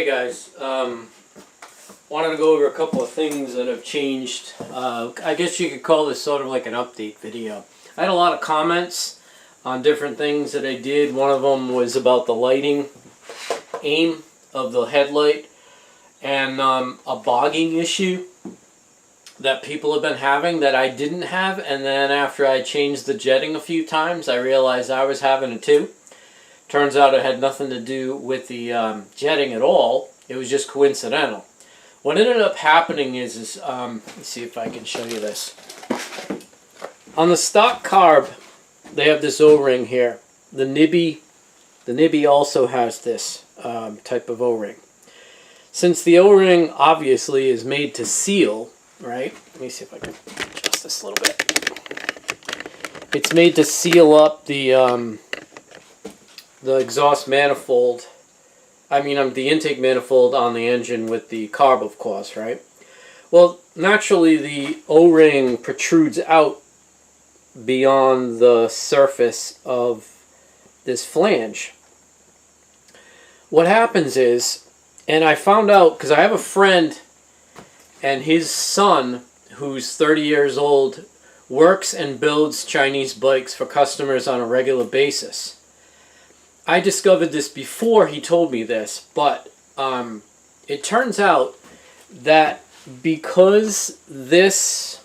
Hey guys, wanted to go over a couple of things that have changed. I guess you could call this sort of like an update video. I had a lot of comments on different things that I did. One of them was about the lighting aim of the headlight and a bogging issue that people have been having that I didn't have, and then after I changed the jetting a few times I realized I was having it too. Turns out it had nothing to do with the jetting at all. It was just coincidental. What ended up happening is let's see if I can show you this. On the stock carb, they have this O-ring here. The Nibby also has this type of O-ring. Since the O-ring obviously is made to seal, right? Let me see if I can adjust this a little bit. It's made to seal up the exhaust manifold, the intake manifold on the engine with the carb, of course, right? Well, naturally the O-ring protrudes out beyond the surface of this flange. What happens is, and I found out because I have a friend and his son, who's 30 years old, works and builds Chinese bikes for customers on a regular basis. I discovered this before he told me this, but it turns out that because this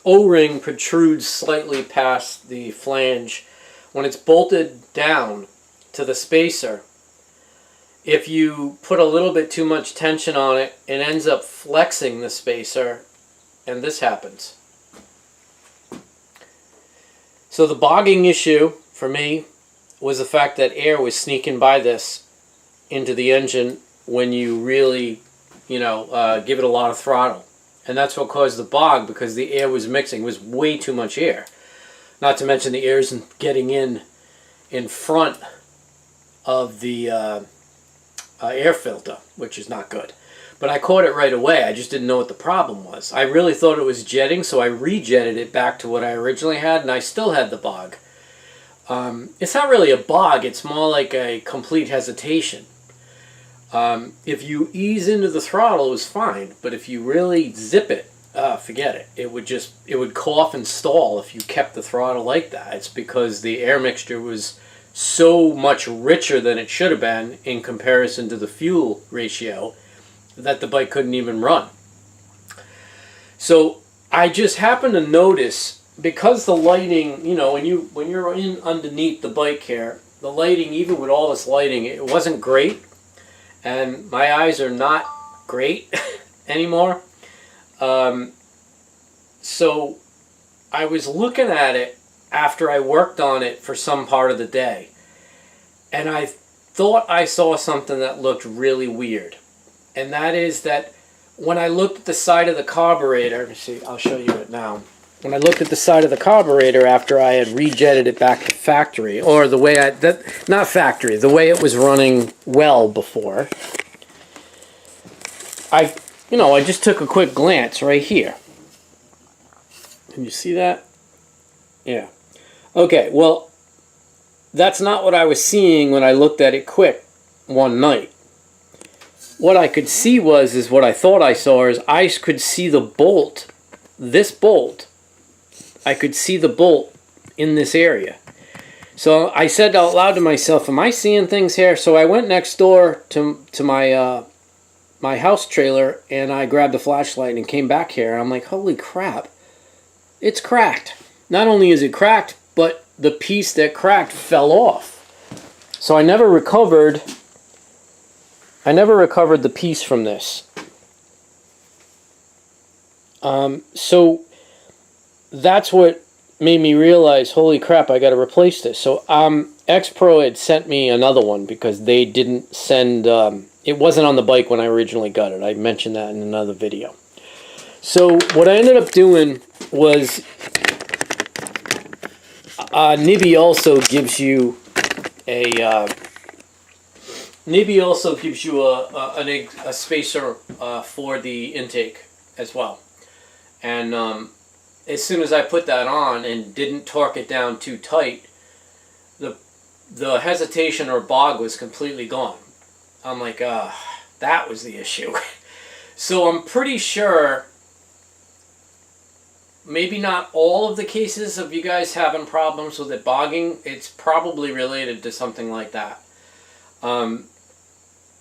O-ring protrudes slightly past the flange, when it's bolted down to the spacer, if you put a little bit too much tension on it, it ends up flexing the spacer, and this happens. So the bogging issue for me was the fact that air was sneaking by this into the engine when you really, give it a lot of throttle. And that's what caused the bog, because the air was mixing. It was way too much air. Not to mention the air isn't getting in front of the air filter, which is not good. But I caught it right away. I just didn't know what the problem was. I really thought it was jetting, so I rejetted it back to what I originally had, and I still had the bog. It's not really a bog, it's more like a complete hesitation. If you ease into the throttle, it was fine, but if you really zip it, forget it. It would cough and stall if you kept the throttle like that. It's because the air mixture was so much richer than it should have been in comparison to the fuel ratio that the bike couldn't even run. So I just happened to notice, because the lighting, when you're in underneath the bike here, the lighting, even with all this lighting, it wasn't great, and my eyes are not great anymore. So I was looking at it after I worked on it for some part of the day, and I thought I saw something that looked really weird, and that is that when I looked at the side of the carburetor, let me see, I'll show you it now. When I looked at the side of the carburetor after I had rejetted it back to factory, or the way not factory, the way it was running well before, I just took a quick glance right here. Can you see that? Yeah. Okay, well, that's not what I was seeing when I looked at it quick one night. What I could see is what I thought I saw, is I could see the bolt, this bolt, I could see the bolt in this area. So I said out loud to myself, am I seeing things here? So I went next door to my my house trailer, and I grabbed a flashlight and came back here. And I'm like, holy crap, it's cracked. Not only is it cracked, but the piece that cracked fell off. So I never recovered the piece from this. So that's what made me realize, holy crap, I got to replace this. So X-Pro had sent me another one because they didn't send, it wasn't on the bike when I originally got it. I mentioned that in another video. So what I ended up doing was, Nibby also gives you a spacer for the intake as well. And as soon as I put that on and didn't torque it down too tight, the hesitation or bog was completely gone. I'm like, that was the issue. So I'm pretty sure, maybe not all of the cases of you guys having problems with it bogging, it's probably related to something like that.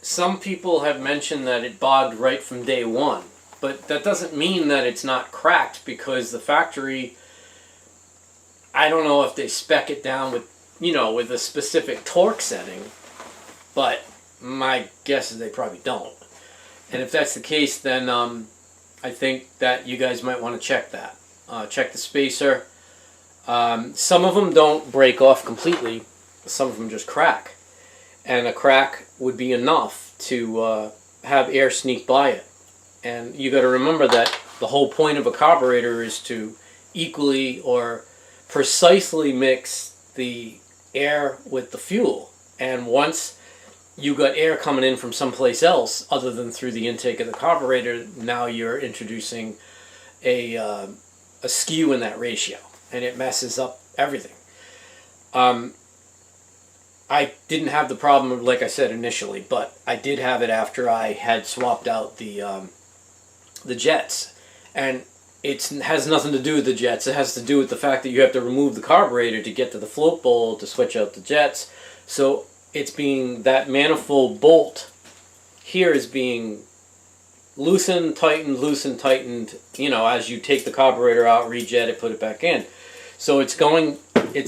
Some people have mentioned that it bogged right from day one, but that doesn't mean that it's not cracked, because the factory, I don't know if they spec it down with, you know, with a specific torque setting, but my guess is they probably don't. And if that's the case, then I think that you guys might want to check that. Check the spacer. Some of them don't break off completely. Some of them just crack. And a crack would be enough to have air sneak by it. And you got to remember that the whole point of a carburetor is to equally or precisely mix the air with the fuel. And once you got air coming in from someplace else other than through the intake of the carburetor, now you're introducing a skew in that ratio, and it messes up everything. I didn't have the problem, like I said, initially, but I did have it after I had swapped out the jets. And it has nothing to do with the jets. It has to do with the fact that you have to remove the carburetor to get to the float bowl to switch out the jets. So it's being, that manifold bolt here is being loosened, tightened, you know, as you take the carburetor out, rejet it, put it back in. So it's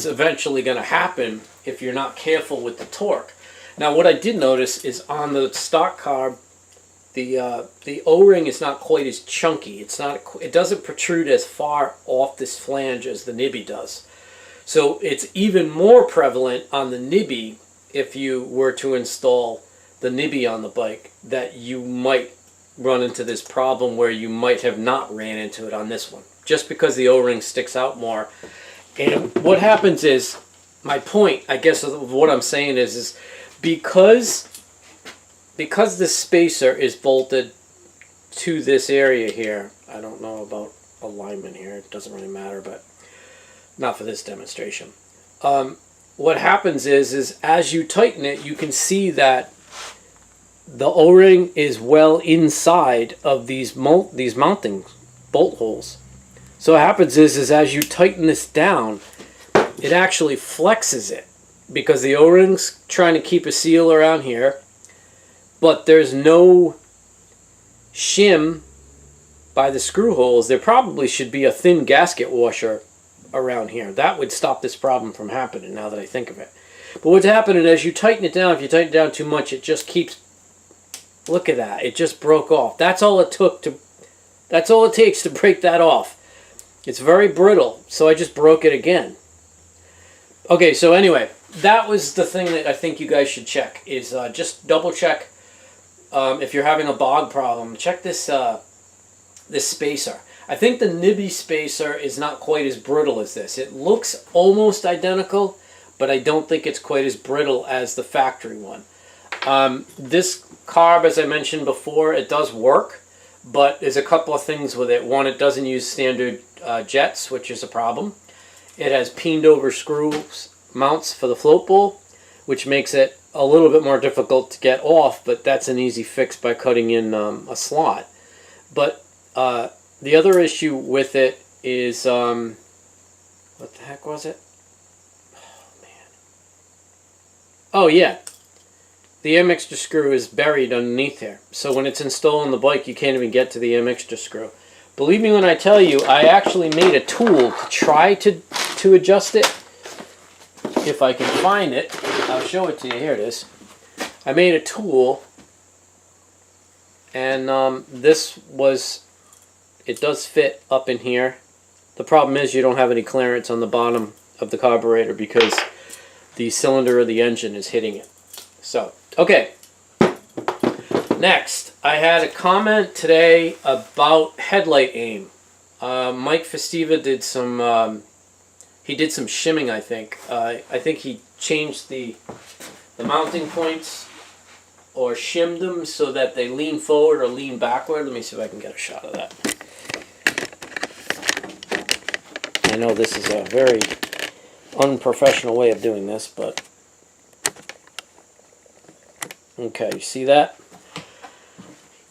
eventually going to happen if you're not careful with the torque. Now what I did notice is on the stock carb, the O-ring is not quite as chunky. It doesn't protrude as far off this flange as the nibby does. So it's even more prevalent on the nibby, if you were to install the nibby on the bike, that you might run into this problem where you might have not ran into it on this one, just because the O-ring sticks out more. And what happens is, my point, I guess, of what I'm saying is because this spacer is bolted to this area here, I don't know about alignment here, it doesn't really matter, but not for this demonstration. What happens is as you tighten it, you can see that the O-ring is well inside of these mounting bolt holes. So what happens is as you tighten this down, it actually flexes it, because the O-ring's trying to keep a seal around here, but there's no shim by the screw holes. There probably should be a thin gasket washer around here. That would stop this problem from happening, now that I think of it. But what's happening as you tighten it down, if you tighten it down too much, it just keeps, look at that, it just broke off. That's all it takes to break that off. It's very brittle, so I just broke it again. Okay, so anyway, that was the thing that I think you guys should check, is just double check if you're having a bog problem. Check this this spacer. I think the nibby spacer is not quite as brittle as this. It looks almost identical, but I don't think it's quite as brittle as the factory one. This carb, as I mentioned before, it does work, but there's a couple of things with it. One, it doesn't use standard jets, which is a problem. It has peened over screw mounts for the float bowl, which makes it a little bit more difficult to get off, but that's an easy fix by cutting in a slot. But the other issue with it is, what the heck was it? Oh, man. Oh, yeah. The M-extra screw is buried underneath here. So when it's installed on the bike, you can't even get to the M-extra screw. Believe me when I tell you, I actually made a tool to try to adjust it. If I can find it, I'll show it to you. Here it is. I made a tool, and it does fit up in here. The problem is you don't have any clearance on the bottom of the carburetor because the cylinder of the engine is hitting it. So, okay. Next, I had a comment today about headlight aim. Mike Festiva did some shimming, I think. I think he changed the mounting points, or shimmed them so that they lean forward or lean backward. Let me see if I can get a shot of that. I know this is a very unprofessional way of doing this, but Okay, you see that?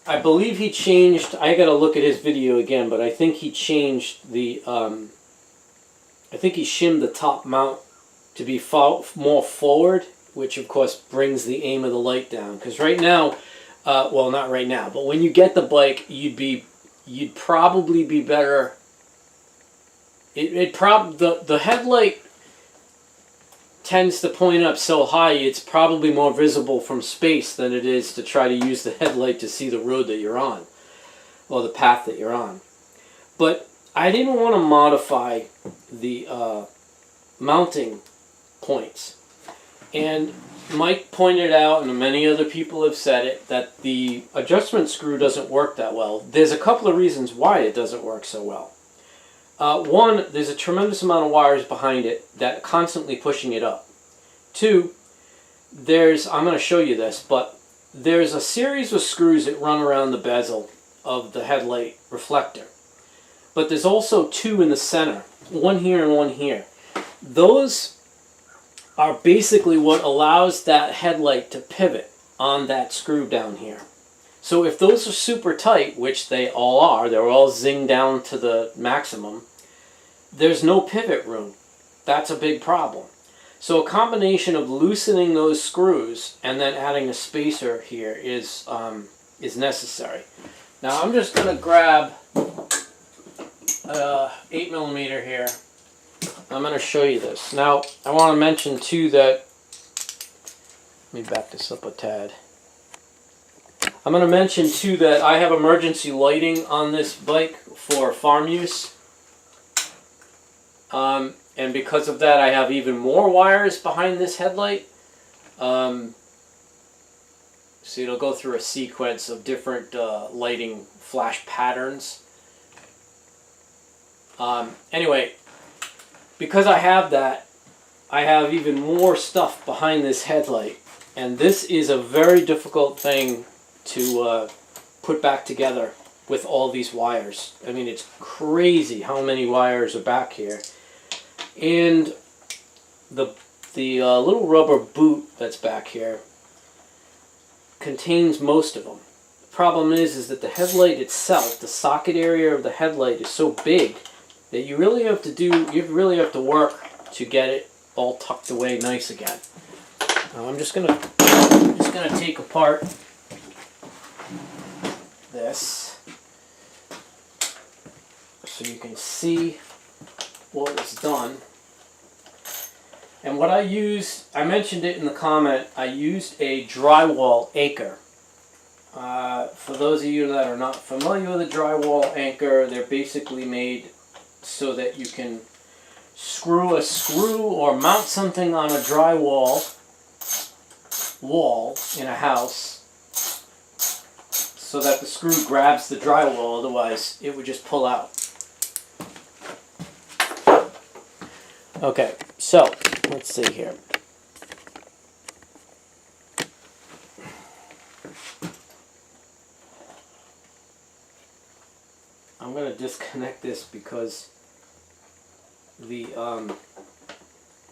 I believe he changed, I gotta look at his video again, but I think he changed the, I think he shimmed the top mount to be more forward, which of course brings the aim of the light down. Because right now, well, not right now, but when you get the bike, you'd probably be better. The headlight tends to point up so high, it's probably more visible from space than it is to try to use the headlight to see the road that you're on, or the path that you're on. But I didn't want to modify the mounting points. And Mike pointed out, and many other people have said it, that the adjustment screw doesn't work that well. There's a couple of reasons why it doesn't work so well. One, there's a tremendous amount of wires behind it that are constantly pushing it up. Two, I'm going to show you this, but there's a series of screws that run around the bezel of the headlight reflector. But there's also two in the center, one here and one here. Those are basically what allows that headlight to pivot on that screw down here. So if those are super tight, which they all are, they're all zinged down to the maximum, there's no pivot room. That's a big problem. So a combination of loosening those screws and then adding a spacer here is necessary. Now I'm just going to grab 8mm here. I'm going to show you this. Now I want to mention too that, let me back this up a tad. I'm going to mention too that I have emergency lighting on this bike for farm use. And because of that, I have even more wires behind this headlight. So it'll go through a sequence of different lighting flash patterns. Anyway, because I have that, I have even more stuff behind this headlight. And this is a very difficult thing to put back together with all these wires. I mean, it's crazy how many wires are back here. And the little rubber boot that's back here contains most of them. The problem is that the headlight itself, the socket area of the headlight is so big that you really have to work to get it all tucked away nice again. Now I'm just gonna take apart this so you can see what was done. And what I used, I mentioned it in the comment, I used a drywall anchor. For those of you that are not familiar with a drywall anchor, they're basically made so that you can screw a screw or mount something on a drywall wall in a house so that the screw grabs the drywall, otherwise it would just pull out. Okay, so let's see here. I'm going to disconnect this because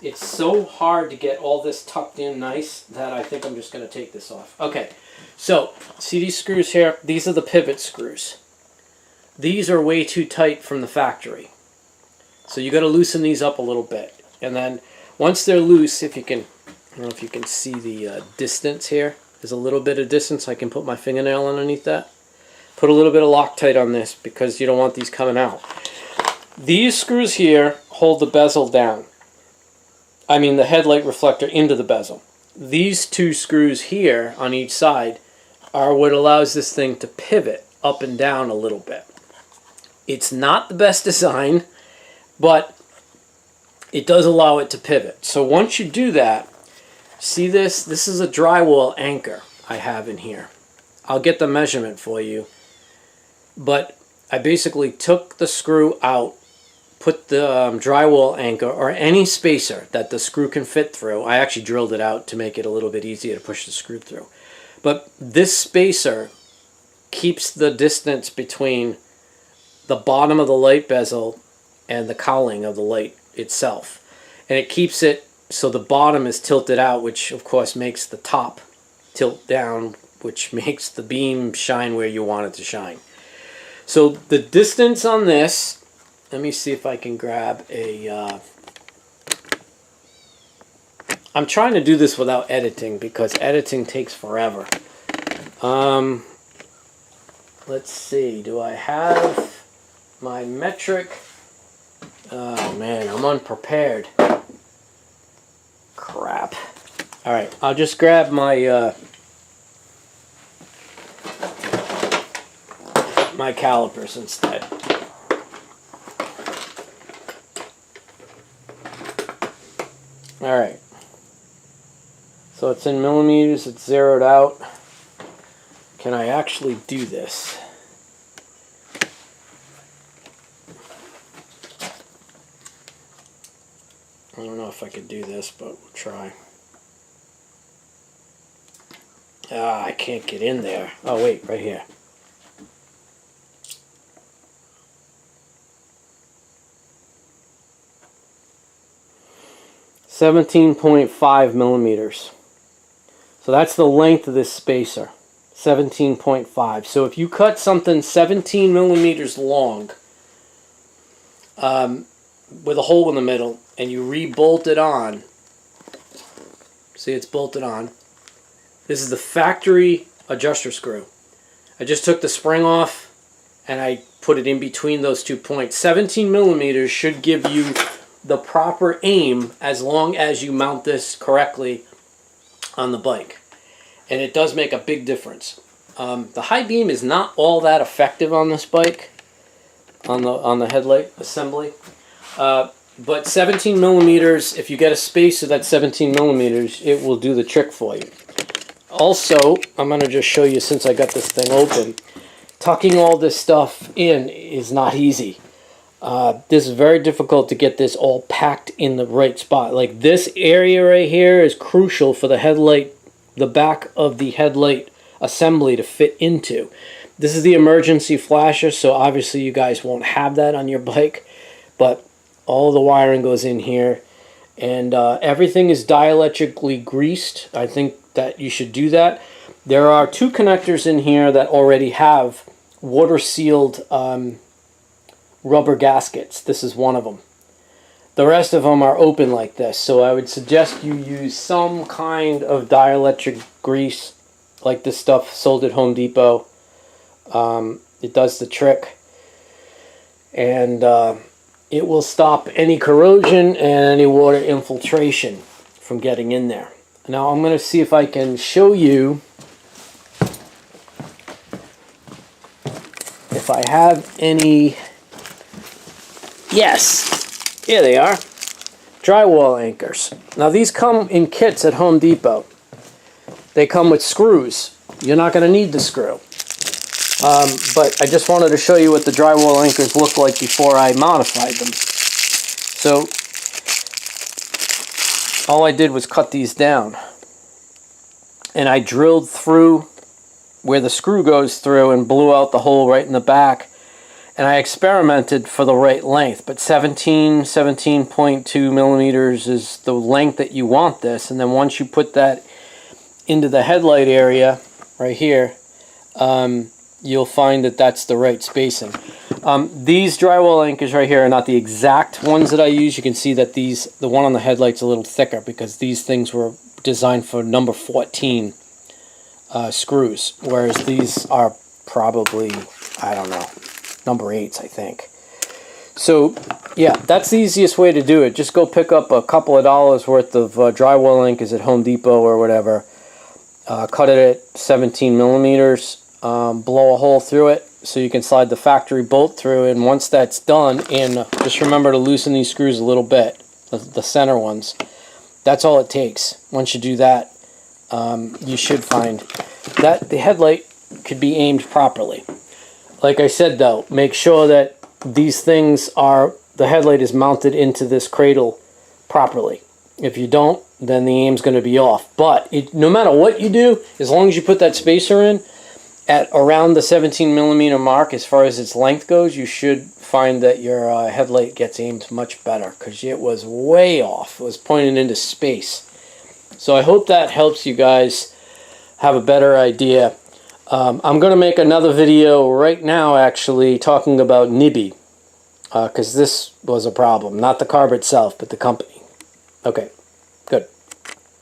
it's so hard to get all this tucked in nice that I think I'm just going to take this off. Okay, so see these screws here? These are the pivot screws. These are way too tight from the factory. So you got to loosen these up a little bit. And then once they're loose, if you can, I don't know if you can see the distance here. There's a little bit of distance. I can put my fingernail underneath that. Put a little bit of Loctite on this because you don't want these coming out. These screws here hold the bezel down. I mean the headlight reflector into the bezel. These two screws here on each side are what allows this thing to pivot up and down a little bit. It's not the best design, but it does allow it to pivot. So once you do that, see this? This is a drywall anchor I have in here. I'll get the measurement for you. But I basically took the screw out, put the drywall anchor or any spacer that the screw can fit through. I actually drilled it out to make it a little bit easier to push the screw through. But this spacer keeps the distance between the bottom of the light bezel and the cowling of the light itself. And it keeps it so the bottom is tilted out, which of course makes the top tilt down, which makes the beam shine where you want it to shine. So the distance on this, let me see if I can grab a... I'm trying to do this without editing because editing takes forever. Let's see, do I have my metric? Oh man, I'm unprepared. Crap. Alright, I'll just grab my my calipers instead. Alright. So it's in millimeters, it's zeroed out. Can I actually do this? I don't know if I could do this, but we'll try. Ah, I can't get in there. Oh wait, right here. $17.5 millimeters. So that's the length of this spacer. 17.5. So if you cut something 17 millimeters long with a hole in the middle and you re-bolt it on, see it's bolted on. This is the factory adjuster screw. I just took the spring off and I put it in between those 2 points. 17 millimeters should give you the proper aim as long as you mount this correctly on the bike. And it does make a big difference. The high beam is not all that effective on this bike, on the headlight assembly. But 17 millimeters, if you get a spacer that's 17 millimeters, it will do the trick for you. Also, I'm going to just show you, since I got this thing open, tucking all this stuff in is not easy. This is very difficult to get this all packed in the right spot. Like this area right here is crucial for the headlight, the back of the headlight assembly to fit into. This is the emergency flasher, so obviously you guys won't have that on your bike, but all the wiring goes in here, and everything is dielectrically greased. I think that you should do that. There are 2 connectors in here that already have water sealed rubber gaskets. This is one of them. The rest of them are open like this, so I would suggest you use some kind of dielectric grease like this stuff sold at Home Depot. It does the trick, and it will stop any corrosion and any water infiltration from getting in there. Now I'm going to see if I can show you if I have any. Yes, here they are. Drywall anchors. Now these come in kits at Home Depot. They come with screws. You're not going to need the screw. But I just wanted to show you what the drywall anchors look like before I modified them. So all I did was cut these down. And I drilled through where the screw goes through and blew out the hole right in the back. And I experimented for the right length, but 17.2 millimeters is the length that you want this. And then once you put that into the headlight area right here, you'll find that that's the right spacing. These drywall anchors right here are not the exact ones that I use. You can see that the one on the headlight's a little thicker because these things were designed for number 14 screws, whereas these are probably, I don't know, number 8s, I think. So yeah, that's the easiest way to do it. Just go pick up a couple of dollars worth of drywall anchors at Home Depot or whatever. Cut it at 17 millimeters. Blow a hole through it so you can slide the factory bolt through, and once that's done, and just remember to loosen these screws a little bit, the center ones. That's all it takes. Once you do that, you should find that the headlight could be aimed properly. Like I said though, make sure that these things are, the headlight is mounted into this cradle properly. If you don't, then the aim's going to be off. But no matter what you do, as long as you put that spacer in at around the 17 millimeter mark as far as its length goes, you should find that your headlight gets aimed much better, because it was way off. It was pointing into space. So I hope that helps you guys. have a better idea. I'm going to make another video right now actually talking about NIBI, because this was a problem. Not the carb itself, but the company. Okay.